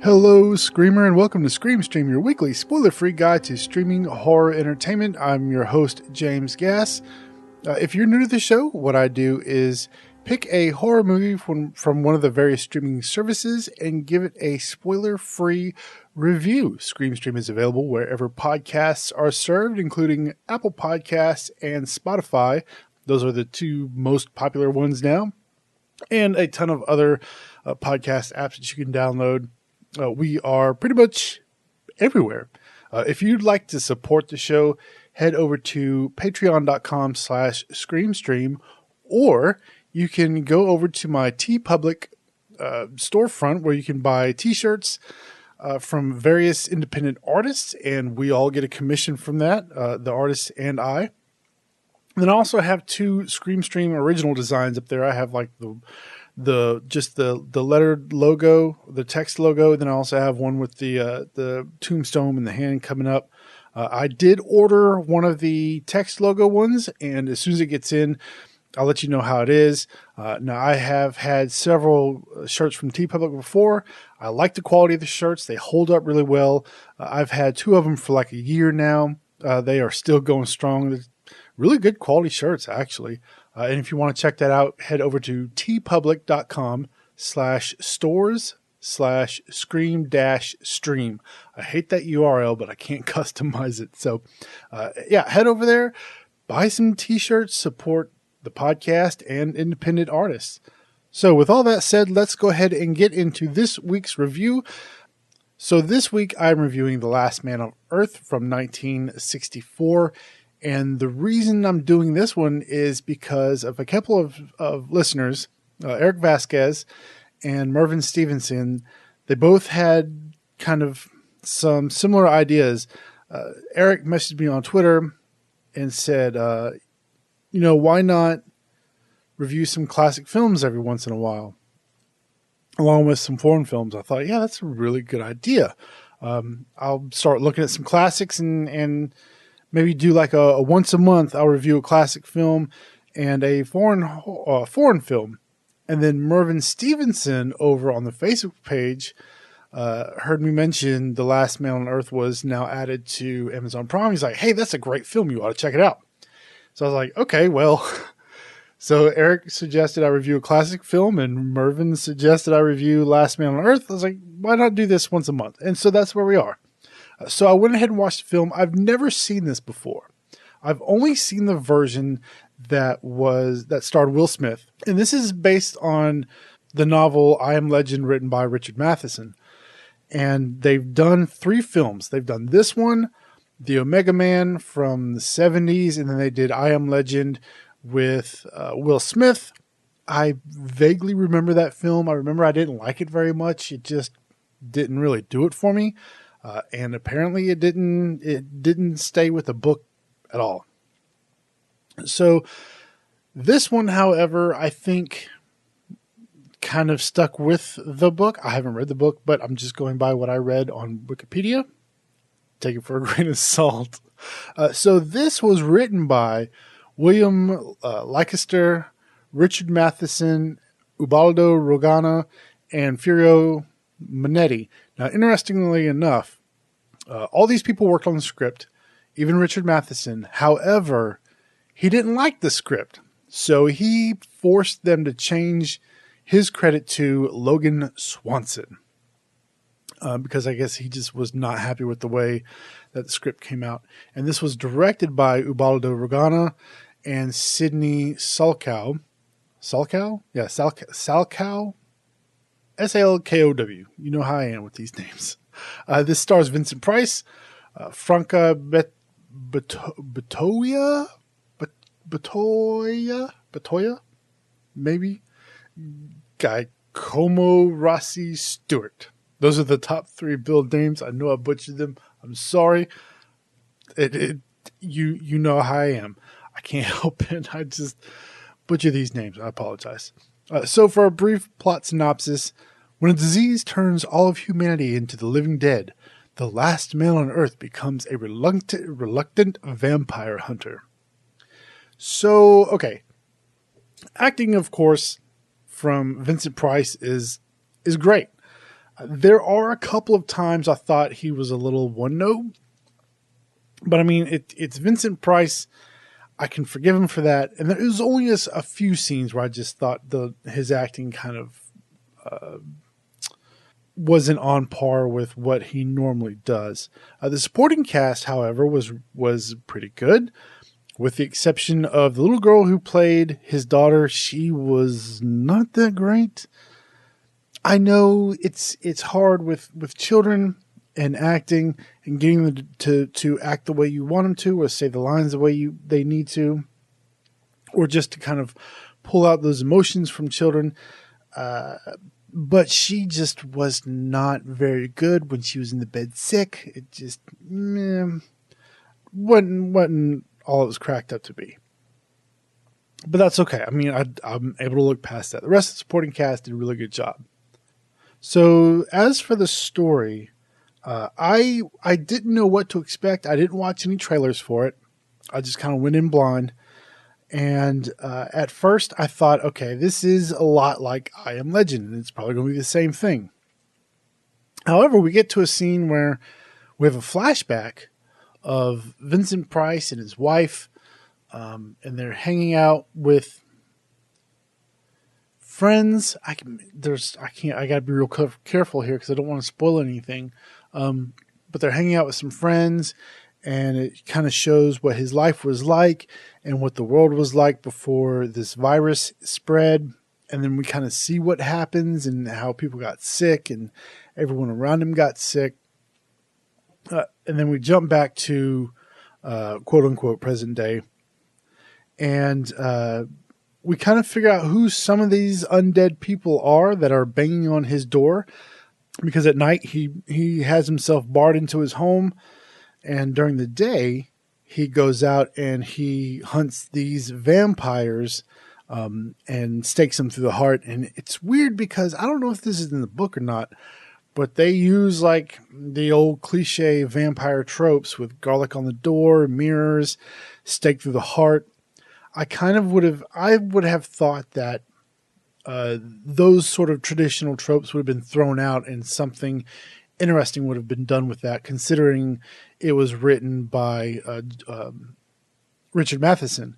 Hello, Screamer, and welcome to Scream Stream, your weekly spoiler-free guide to streaming horror entertainment. I'm your host, James Gass. If you're new to the show, what I do is pick a horror movie from one of the various streaming services and give it a spoiler-free review. Scream Stream is available wherever podcasts are served, including Apple Podcasts and Spotify. Those are the two most popular ones now, and a ton of other podcast apps that you can download. We are pretty much everywhere. If you'd like to support the show, head over to patreon.com/screamstream, or you can go over to my TeePublic storefront where you can buy t-shirts from various independent artists, and we all get a commission from that, the artist and I. And then I also have two Scream Stream original designs up there. I have like the lettered logo, the text logo. Then I also have one with the tombstone and the hand coming up. I did order one of the text logo ones, and as soon as it gets in, I'll let you know how it is. Now, I have had several shirts from TeePublic before. I like the quality of the shirts. They hold up really well. I've had two of them for like a year now. They are still going strong. They're really good quality shirts, actually. And if you want to check that out, head over to teepublic.com/stores/scream-stream. I hate that URL, but I can't customize it. So, head over there, buy some t-shirts, support the podcast and independent artists. So with all that said, let's go ahead and get into this week's review. So this week I'm reviewing The Last Man on Earth from 1964. And the reason I'm doing this one is because of a couple of listeners, Eric Vasquez and Mervyn Stevenson. They both had kind of some similar ideas. Eric messaged me on Twitter and said, why not review some classic films every once in a while, along with some foreign films? I thought, yeah, that's a really good idea. I'll start looking at some classics and maybe do like a once a month. I'll review a classic film and a foreign film. And then Mervyn Stevenson over on the Facebook page heard me mention The Last Man on Earth was now added to Amazon Prime. He's like, hey, that's a great film. You ought to check it out. So I was like, okay, well. So Eric suggested I review a classic film, and Mervyn suggested I review Last Man on Earth. I was like, why not do this once a month? And so that's where we are. So I went ahead and watched the film. I've never seen this before. I've only seen the version that starred Will Smith. And this is based on the novel I Am Legend, written by Richard Matheson. And they've done 3 films. They've done this one, The Omega Man from the 70s, and then they did I Am Legend with Will Smith. I vaguely remember that film. I remember I didn't like it very much. It just didn't really do it for me. And apparently it didn't stay with the book at all. So this one, however, I think kind of stuck with the book. I haven't read the book, but I'm just going by what I read on Wikipedia. Take it for a grain of salt. So this was written by William Leicester, Richard Matheson, Ubaldo Ragona, and Furio Monetti. Now, interestingly enough, all these people worked on the script, even Richard Matheson. However, he didn't like the script, so he forced them to change his credit to Logan Swanson, because I guess he just was not happy with the way that the script came out. And this was directed by Ubaldo Ragona and Sidney Salkow. Salkow? Yeah, Salkow. Salkow. You know how I am with these names. This stars Vincent Price, Franca Bettoia, maybe, Giacomo Rossi StuartSynopsis. Those are the top 3 billed names. I know I butchered them. I'm sorry. You know how I am. I can't help it. I just butcher these names. I apologize. So for a brief plot synopsis, when a disease turns all of humanity into the living dead, the last man on Earth becomes a reluctant vampire hunter. So, okay. Acting, of course, from Vincent Price is great. There are a couple of times I thought he was a little one note, but I mean, it's Vincent Price. I can forgive him for that. And there was only a few scenes where I just thought his acting kind of wasn't on par with what he normally does. The supporting cast, however, was pretty good, with the exception of the little girl who played his daughter. She was not that great. I know it's hard with children and acting and getting them to act the way you want them to, or say the lines the way they need to, or just to kind of pull out those emotions from children. But she just was not very good when she was in the bed sick. It just wasn't all it was cracked up to be. But that's okay. I mean, I'm able to look past that. The rest of the supporting cast did a really good job. So as for the story, I didn't know what to expect. I didn't watch any trailers for it. I just kind of went in blind. And at first I thought, okay, this is a lot like I Am Legend, and it's probably going to be the same thing. However, we get to a scene where we have a flashback of Vincent Price and his wife, and they're hanging out with friends. I gotta be real careful here because I don't want to spoil anything. But they're hanging out with some friends, and it kind of shows what his life was like and what the world was like before this virus spread. And then we kind of see what happens and how people got sick and everyone around him got sick. And then we jump back to quote unquote present day. And we kind of figure out who some of these undead people are that are banging on his door, because at night he has himself barred into his home, and during the day he goes out and he hunts these vampires and stakes them through the heart. And it's weird because I don't know if this is in the book or not, but they use like the old cliche vampire tropes with garlic on the door, mirrors, stake through the heart. I would have thought that those sort of traditional tropes would have been thrown out and something interesting would have been done with that, considering it was written by Richard Matheson,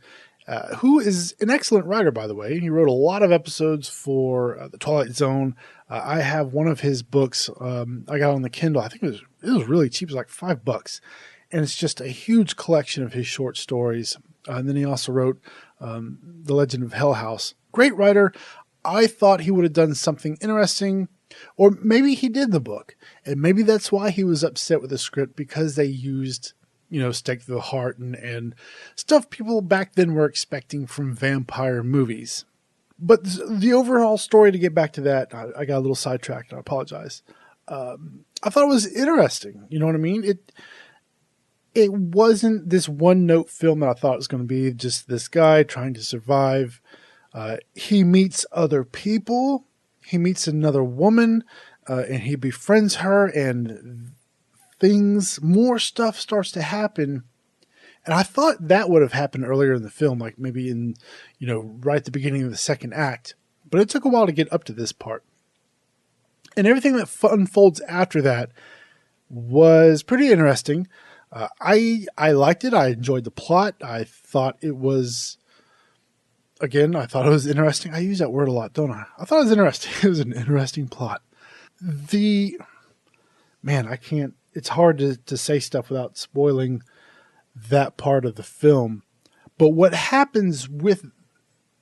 who is an excellent writer, by the way. He wrote a lot of episodes for The Twilight Zone. I have one of his books. I got on the Kindle. I think it was really cheap. It was like $5. And it's just a huge collection of his short stories. And then he also wrote The Legend of Hell House. Great writer. I thought he would have done something interesting, or maybe he did the book. And maybe that's why he was upset with the script, because they used, stake through the heart and stuff people back then were expecting from vampire movies. But the overall story, to get back to that, I got a little sidetracked. I apologize. I thought it was interesting. You know what I mean? It wasn't this one note film that I thought it was going to be, just this guy trying to survive. He meets other people. He meets another woman, and he befriends her, and more stuff starts to happen. And I thought that would have happened earlier in the film, like maybe in, right at the beginning of the second act. But it took a while to get up to this part. And everything that unfolds after that was pretty interesting. I liked it. I enjoyed the plot. I thought it was interesting. I use that word a lot, don't I? I thought it was interesting. It was an interesting plot. It's hard to say stuff without spoiling that part of the film. But what happens with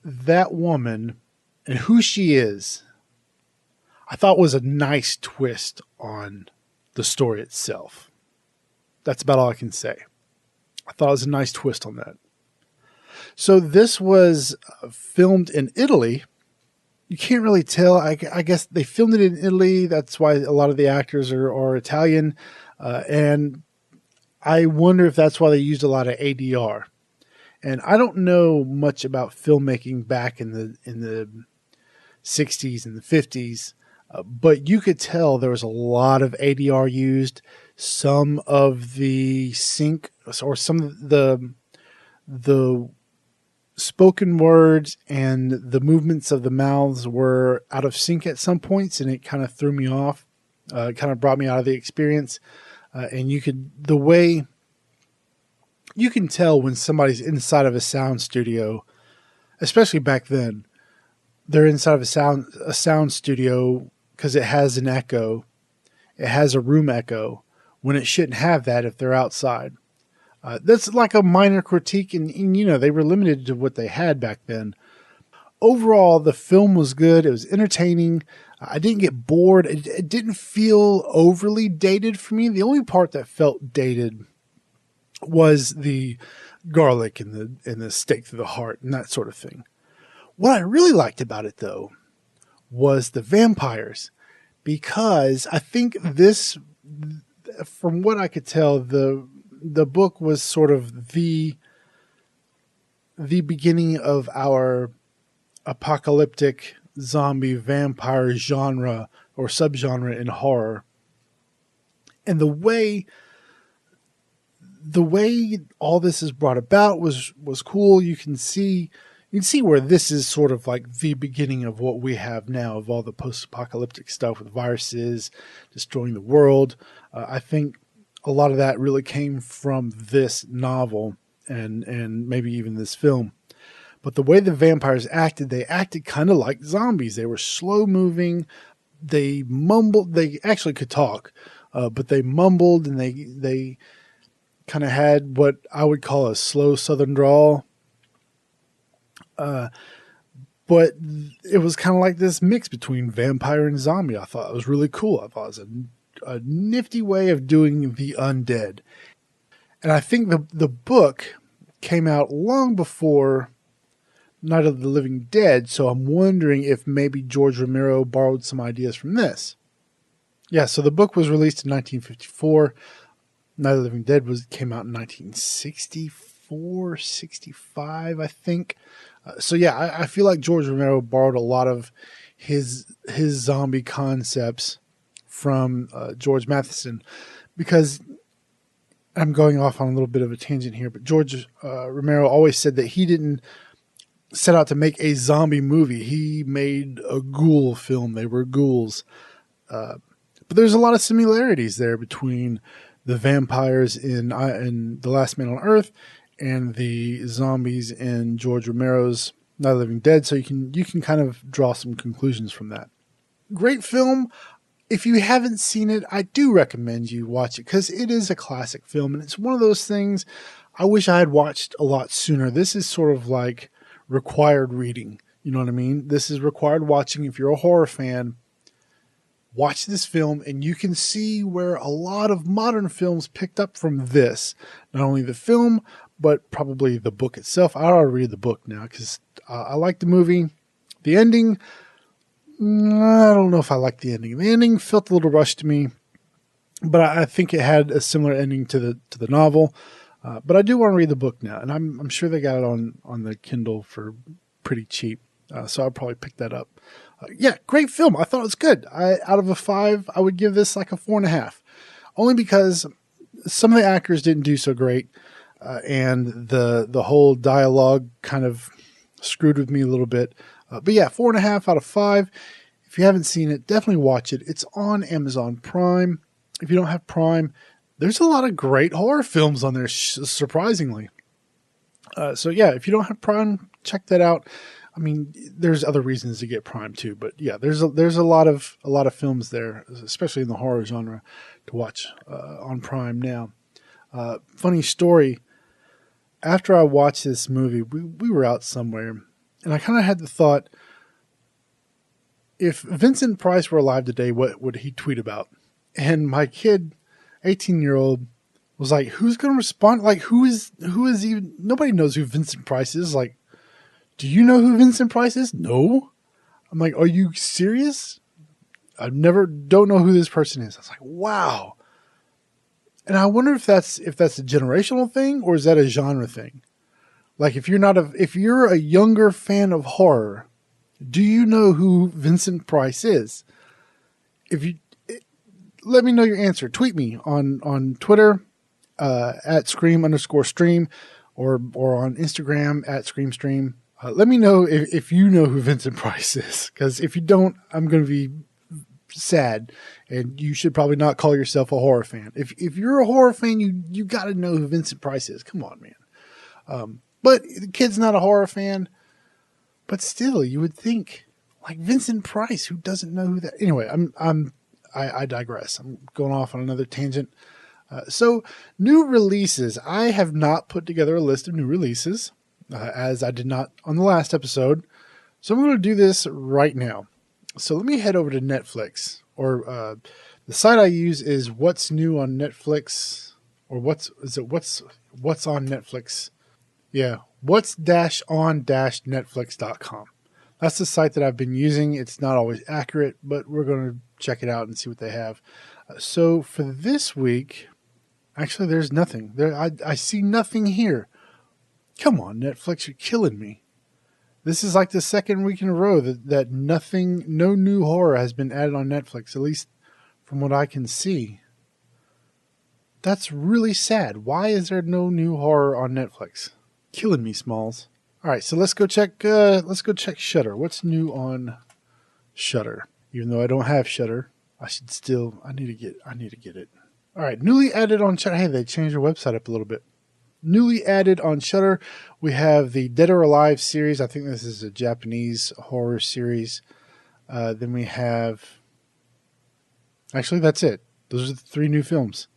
that woman and who she is, I thought was a nice twist on the story itself. That's about all I can say. I thought it was a nice twist on that. So this was filmed in Italy. You can't really tell. I guess they filmed it in Italy. That's why a lot of the actors are Italian. And I wonder if that's why they used a lot of ADR. And I don't know much about filmmaking back in the 60s and the 50s. But you could tell there was a lot of ADR used. Some of the sync, or some of the spoken words and the movements of the mouths were out of sync at some points, and it kind of threw me off. kind of brought me out of the experience. And the way you can tell when somebody's inside of a sound studio, especially back then, they're inside of a sound studio because it has an echo. It has a room echo when it shouldn't have that if they're outside. That's like a minor critique, and they were limited to what they had back then. Overall, the film was good. It was entertaining. I didn't get bored. It didn't feel overly dated for me. The only part that felt dated was the garlic and the stake through the heart and that sort of thing. What I really liked about it, though, was the vampires, because I think this, from what I could tell, the book was sort of the beginning of our apocalyptic zombie vampire genre or subgenre in horror. And the way all this is brought about was cool. You can see where this is sort of like the beginning of what we have now, of all the post-apocalyptic stuff with viruses destroying the world. I think a lot of that really came from this novel and maybe even this film. But the way the vampires acted, they acted kind of like zombies. They were slow moving. They mumbled. They actually could talk, but they mumbled, and they kind of had what I would call a slow Southern drawl. But it was kind of like this mix between vampire and zombie. I thought it was really cool. I thought it was a nifty way of doing the undead. And I think the book came out long before Night of the Living Dead, so I'm wondering if maybe George Romero borrowed some ideas from this. Yeah, so the book was released in 1954. Night of the Living Dead came out in 1964, 65, I think. So yeah, I feel like George Romero borrowed a lot of his zombie concepts from George Matheson, because I'm going off on a little bit of a tangent here, but George Romero always said that he didn't set out to make a zombie movie. He made a ghoul film. They were ghouls. But there's a lot of similarities there between the vampires in The Last Man on Earth and the zombies in George Romero's Night of the Living Dead. So you can kind of draw some conclusions from that. Great film. If you haven't seen it, I do recommend you watch it, because it is a classic film, and it's one of those things I wish I had watched a lot sooner. This is sort of like required reading. You know what I mean? This is required watching. If you're a horror fan, watch this film, and you can see where a lot of modern films picked up from this. Not only the film, but probably the book itself. I ought to read the book now, because I like the movie. The ending, I don't know if I like the ending. The ending felt a little rushed to me, but I think it had a similar ending to the novel. But I do want to read the book now, and I'm sure they got it on the Kindle for pretty cheap. So I'll probably pick that up. Yeah, great film. I thought it was good. Out of a 5, I would give this like a 4.5, only because some of the actors didn't do so great, and the whole dialogue kind of screwed with me a little bit. But yeah, 4.5 out of 5. If you haven't seen it, definitely watch it. It's on Amazon Prime. If you don't have Prime, there's a lot of great horror films on there, surprisingly. So yeah, if you don't have Prime, check that out. I mean, there's other reasons to get Prime too, but yeah, there's a lot of films there, especially in the horror genre, to watch on Prime now. Funny story. After I watched this movie, we were out somewhere, and I kind of had the thought, if Vincent Price were alive today, what would he tweet about? And my kid, 18-year-old, was like, who's going to respond? Like, who is even, nobody knows who Vincent Price is. Like, do you know who Vincent Price is? No. I'm like, are you serious? Don't know who this person is. I was like, wow. And I wonder if that's a generational thing, or is that a genre thing? Like, if you're a younger fan of horror, do you know who Vincent Price is? Let me know your answer. Tweet me on Twitter, at @scream_stream, or on Instagram @screamstream. Let me know if you know who Vincent Price is, because if you don't, I'm going to be sad, and you should probably not call yourself a horror fan. If you're a horror fan, you got to know who Vincent Price is. Come on, man. But the kid's not a horror fan. But still, you would think, like Vincent Price, who doesn't know who that? Anyway, I digress. I'm going off on another tangent. So new releases. I have not put together a list of new releases, as I did not on the last episode. So I'm going to do this right now. So let me head over to Netflix, or the site I use is What's New on Netflix, or what's on Netflix. Yeah, what's-on-netflix.com. That's the site that I've been using. It's not always accurate, but we're going to check it out and see what they have. So for this week, actually, there's nothing. I see nothing here. Come on, Netflix, you're killing me. This is like the second week in a row that no new horror has been added on Netflix, at least from what I can see. That's really sad. Why is there no new horror on Netflix? Killing me, Smalls. All right, so let's go check Shudder. What's new on Shudder? Even though I don't have Shudder, I need to get it. All right, newly added on Shudder. Hey, they changed their website up a little bit. Newly added on Shudder, we have the Dead or Alive series. I think this is a Japanese horror series. Then we have... Actually, that's it. Those are the 3 new films.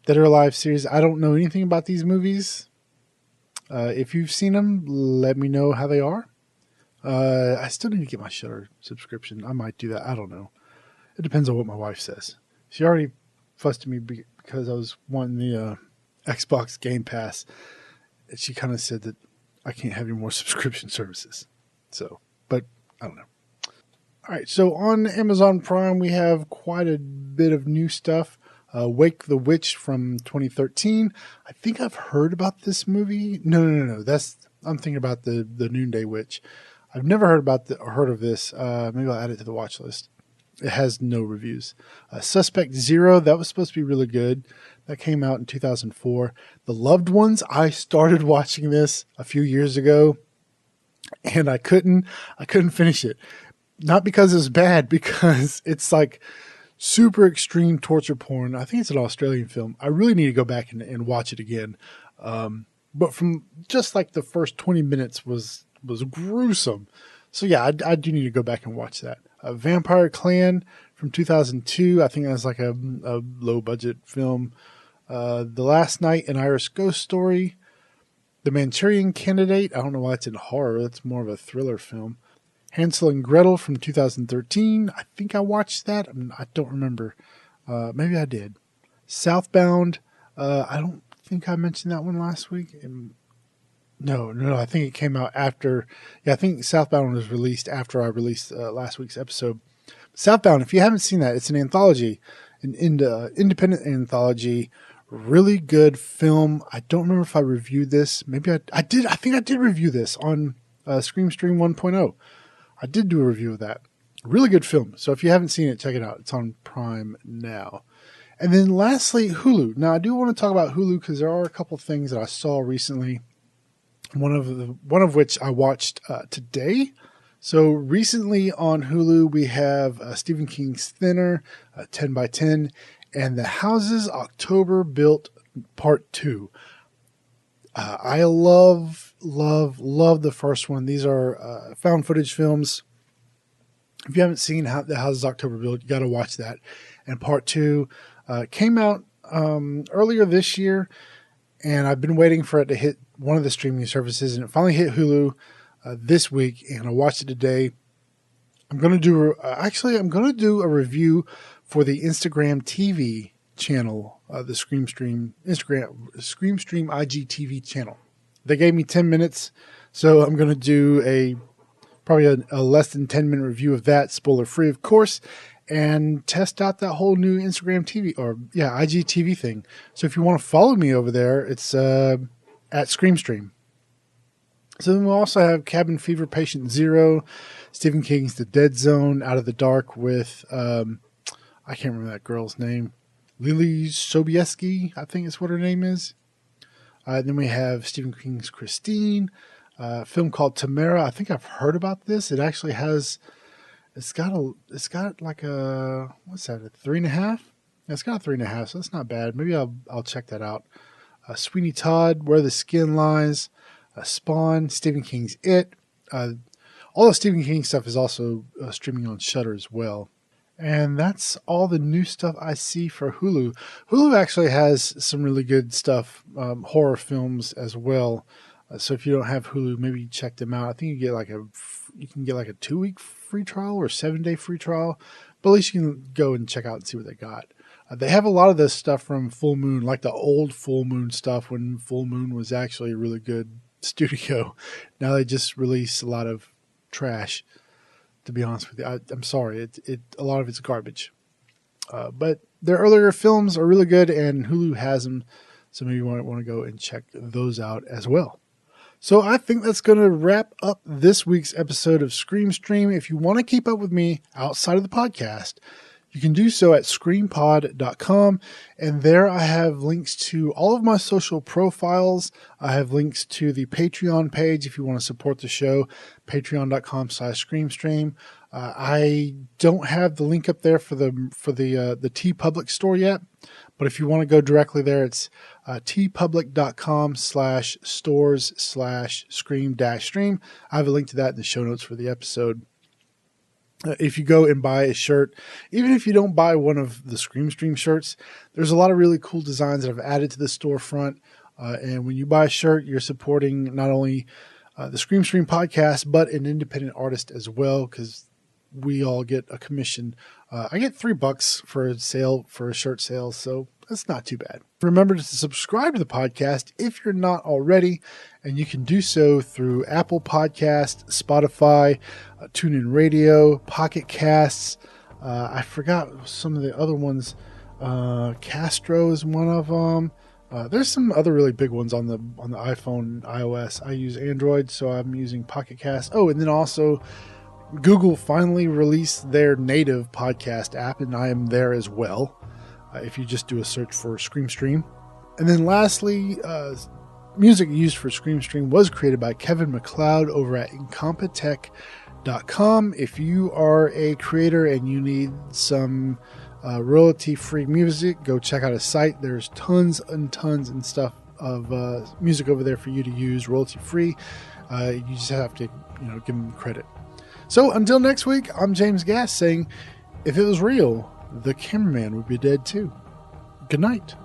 Dead or Alive series. I don't know anything about these movies. If you've seen them, let me know how they are. I still need to get my Shudder subscription. I might do that. I don't know. It depends on what my wife says. She already fussed at me because I was wanting the Xbox Game Pass. She kind of said that I can't have any more subscription services. So, but I don't know. All right, so on Amazon Prime, we have quite a bit of new stuff. Wake the Witch from 2013. I think I've heard about this movie. No. I'm thinking about the Noonday Witch. I've never heard of this. Maybe I'll add it to the watch list. It has no reviews. Suspect Zero, that was supposed to be really good. That came out in 2004. The Loved Ones, I started watching this a few years ago, and I couldn't finish it. Not because it was bad, because it's like super extreme torture porn. I think it's an Australian film. I really need to go back and watch it again. But from just like the first 20 minutes was gruesome. So yeah, I do need to go back and watch that. Vampire Clan from 2002. I think that's like a low budget film. The Last Night, an Irish Ghost Story. The Manchurian Candidate. I don't know why it's in horror. That's more of a thriller film. Hansel and Gretel from 2013. I think I watched that. I don't remember. Maybe I did. Southbound. I don't think I mentioned that one last week. No. I think it came out after. Yeah, I think Southbound was released after I released last week's episode. Southbound, if you haven't seen that, it's an anthology, an independent anthology. Really good film. I don't remember if I reviewed this. Maybe I did. I think I did review this on Scream Stream 1.0. I did do a review of that. Really good film. So if you haven't seen it, check it out. It's on Prime now. And then lastly, Hulu. Now I do want to talk about Hulu because there are a couple things that I saw recently. One of which I watched today. So recently on Hulu, we have Stephen King's Thinner, 10 by 10, and The Houses October Built Part 2. I love the first one. These are found footage films. If you haven't seen The Houses October Built, you got to watch that. And Part 2 came out earlier this year, and I've been waiting for it to hit one of the streaming services, and it finally hit Hulu this week, and I watched it today. I'm going to do a review for the Instagram TV channel, the Screamstream IGTV channel. They gave me 10 minutes, so I'm going to do probably a less than 10-minute review of that, spoiler-free, of course, and test out that whole new Instagram TV, IGTV thing. So if you want to follow me over there, it's at Screamstream. So then we'll also have Cabin Fever, Patient Zero, Stephen King's The Dead Zone, Out of the Dark with, I can't remember that girl's name, Lily Sobieski, I think is what her name is. Then we have Stephen King's Christine, a film called Tamara. I think I've heard about this. It actually has It's got like a, what's that, a 3.5? Yeah, it's got a 3.5, so that's not bad. Maybe I'll check that out. Sweeney Todd, Where the Skin Lies, Spawn, Stephen King's It. All the Stephen King stuff is also streaming on Shudder as well. And that's all the new stuff I see for Hulu. Hulu actually has some really good stuff, horror films as well. So if you don't have Hulu, maybe check them out. I think you can get like a 2-week free trial or 7-day free trial, but at least you can go and check out and see what they got. They have a lot of this stuff from Full Moon, like the old Full Moon stuff when Full Moon was actually a really good studio. Now they just release a lot of trash. To be honest with you, I'm sorry. A lot of it's garbage. But their earlier films are really good, and Hulu has them, so maybe you might want to go and check those out as well. So I think that's going to wrap up this week's episode of Scream Stream. If you want to keep up with me outside of the podcast, you can do so at screampod.com, and there I have links to all of my social profiles. I have links to the Patreon page if you want to support the show, patreon.com/screamstream. I don't have the link up there for the TeePublic store yet, but if you want to go directly there, it's tpublic.com/stores/scream-stream. I have a link to that in the show notes for the episode. If you go and buy a shirt, even if you don't buy one of the Scream Stream shirts, there's a lot of really cool designs that I've added to the storefront. And when you buy a shirt, you're supporting not only the Scream Stream podcast, but an independent artist as well, because we all get a commission. I get $3 for a shirt sale, so that's not too bad. Remember to subscribe to the podcast if you're not already, and you can do so through Apple Podcasts, Spotify, TuneIn Radio, Pocket Casts. I forgot some of the other ones. Castro is one of them. There's some other really big ones on the iPhone, iOS. I use Android, so I'm using Pocket Cast. Oh, and then also Google finally released their native podcast app, and I am there as well. If you just do a search for Scream Stream. And then lastly, music used for Scream Stream was created by Kevin MacLeod over at Incompetech.com. If you are a creator and you need some royalty-free music, go check out his site. There's tons and tons and stuff of music over there for you to use royalty-free. You just have to, give him credit. So until next week, I'm James Gass saying, if it was real, the cameraman would be dead too. Good night.